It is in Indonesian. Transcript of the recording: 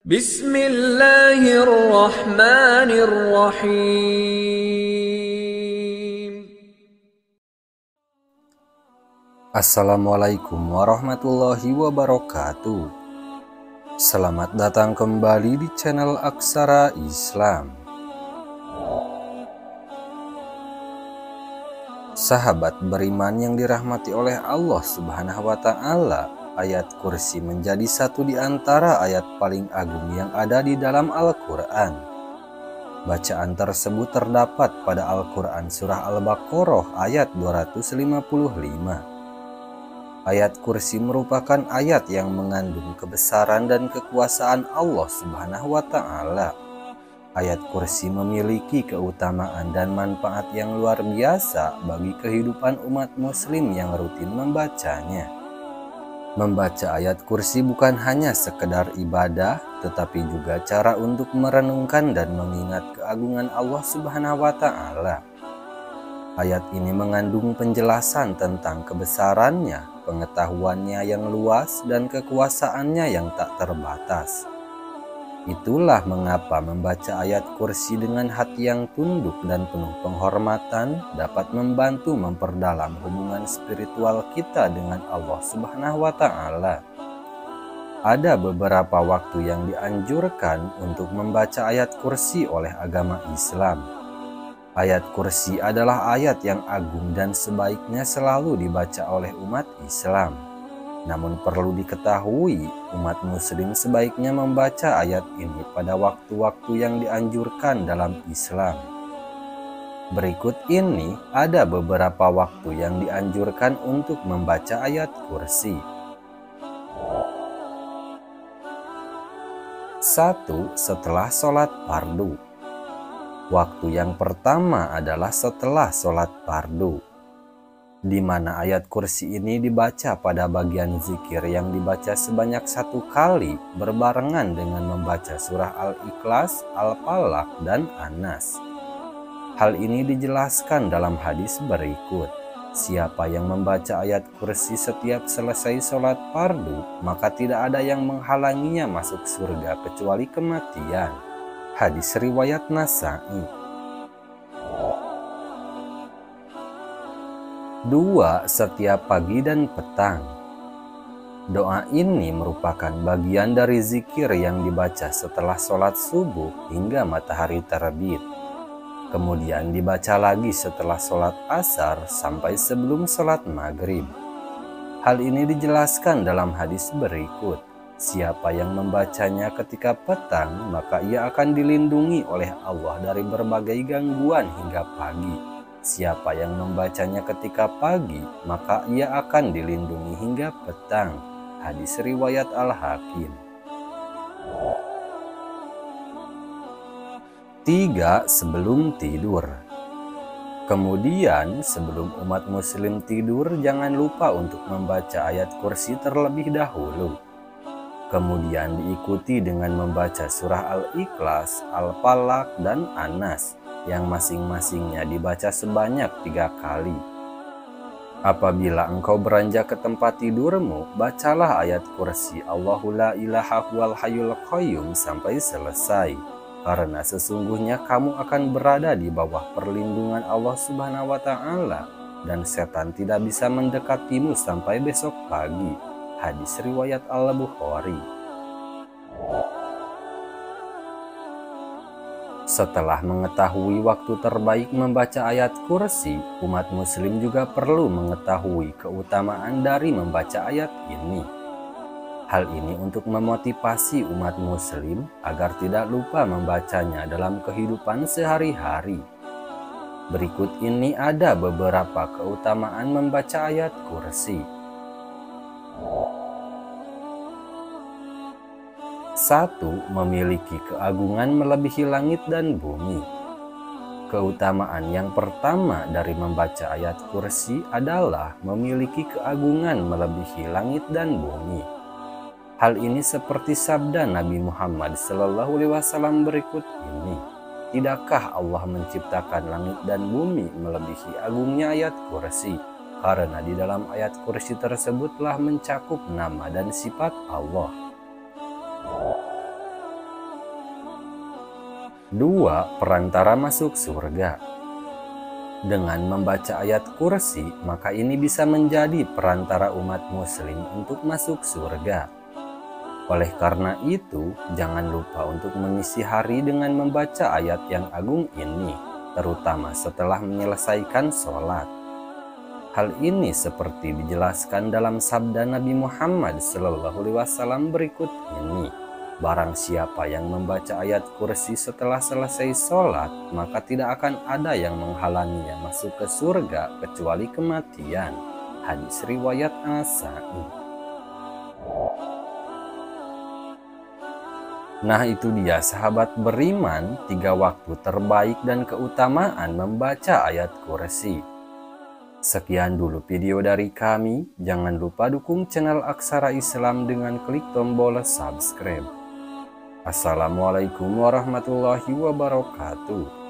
Bismillahirrahmanirrahim. Assalamualaikum warahmatullahi wabarakatuh. Selamat datang kembali di channel Aksara Islam. Sahabat beriman yang dirahmati oleh Allah Subhanahu wa Ta'ala, ayat kursi menjadi satu di antara ayat paling agung yang ada di dalam Al-Quran. Bacaan tersebut terdapat pada Al-Quran Surah Al-Baqarah ayat 255. Ayat kursi merupakan ayat yang mengandung kebesaran dan kekuasaan Allah Subhanahu wa Ta'ala. Ayat kursi memiliki keutamaan dan manfaat yang luar biasa bagi kehidupan umat muslim yang rutin membacanya. Membaca ayat kursi bukan hanya sekedar ibadah, tetapi juga cara untuk merenungkan dan mengingat keagungan Allah Subhanahu wa Ta'ala. Ayat ini mengandung penjelasan tentang kebesarannya, pengetahuannya yang luas, dan kekuasaannya yang tak terbatas. Itulah mengapa membaca ayat kursi dengan hati yang tunduk dan penuh penghormatan dapat membantu memperdalam hubungan spiritual kita dengan Allah Subhanahu wa Ta'ala. Ada beberapa waktu yang dianjurkan untuk membaca ayat kursi oleh agama Islam. Ayat kursi adalah ayat yang agung dan sebaiknya selalu dibaca oleh umat Islam. Namun perlu diketahui, umat muslim sebaiknya membaca ayat ini pada waktu-waktu yang dianjurkan dalam Islam. Berikut ini ada beberapa waktu yang dianjurkan untuk membaca ayat kursi. 1. Setelah sholat fardu. Waktu yang pertama adalah setelah sholat fardu, di mana ayat kursi ini dibaca pada bagian zikir yang dibaca sebanyak 1 kali berbarengan dengan membaca surah Al-Ikhlas, Al-Falaq, dan An-Nas. Hal ini dijelaskan dalam hadis berikut. Siapa yang membaca ayat kursi setiap selesai sholat fardu, maka tidak ada yang menghalanginya masuk surga kecuali kematian. Hadis riwayat Nasa'i. 2. Setiap pagi dan petang. Doa ini merupakan bagian dari zikir yang dibaca setelah sholat subuh hingga matahari terbit. Kemudian dibaca lagi setelah sholat asar sampai sebelum sholat maghrib. Hal ini dijelaskan dalam hadis berikut. Siapa yang membacanya ketika petang, maka ia akan dilindungi oleh Allah dari berbagai gangguan hingga pagi. Siapa yang membacanya ketika pagi, maka ia akan dilindungi hingga petang. Hadis riwayat Al-Hakim. 3. Sebelum tidur. Kemudian sebelum umat muslim tidur, jangan lupa untuk membaca ayat kursi terlebih dahulu. Kemudian diikuti dengan membaca surah Al-Ikhlas, Al-Falaq, dan An-Nas, yang masing-masingnya dibaca sebanyak 3 kali. Apabila engkau beranjak ke tempat tidurmu, bacalah ayat kursi Allahu la ilaha huwal hayyul qayyum sampai selesai, karena sesungguhnya kamu akan berada di bawah perlindungan Allah Subhanahu wa Ta'ala, dan setan tidak bisa mendekatimu sampai besok pagi. Hadis riwayat Al-Bukhari. Setelah mengetahui waktu terbaik membaca ayat kursi, umat muslim juga perlu mengetahui keutamaan dari membaca ayat ini. Hal ini untuk memotivasi umat muslim agar tidak lupa membacanya dalam kehidupan sehari-hari. Berikut ini ada beberapa keutamaan membaca ayat kursi. 1. Memiliki keagungan melebihi langit dan bumi. Keutamaan yang pertama dari membaca ayat kursi adalah memiliki keagungan melebihi langit dan bumi. Hal ini seperti sabda Nabi Muhammad SAW berikut ini. Tidakkah Allah menciptakan langit dan bumi melebihi agungnya ayat kursi? Karena di dalam ayat kursi tersebutlah mencakup nama dan sifat Allah. 2. Perantara masuk surga. Dengan membaca ayat kursi, maka ini bisa menjadi perantara umat muslim untuk masuk surga. Oleh karena itu, jangan lupa untuk mengisi hari dengan membaca ayat yang agung ini, terutama setelah menyelesaikan sholat. Hal ini seperti dijelaskan dalam sabda Nabi Muhammad SAW berikut ini. Barang siapa yang membaca ayat kursi setelah selesai sholat, maka tidak akan ada yang menghalanginya masuk ke surga kecuali kematian. Hadis riwayat As-Sa'id. Nah, itu dia sahabat beriman, 3 waktu terbaik dan keutamaan membaca ayat kursi. Sekian dulu video dari kami. Jangan lupa dukung channel Aksara Islam dengan klik tombol subscribe. Assalamualaikum warahmatullahi wabarakatuh.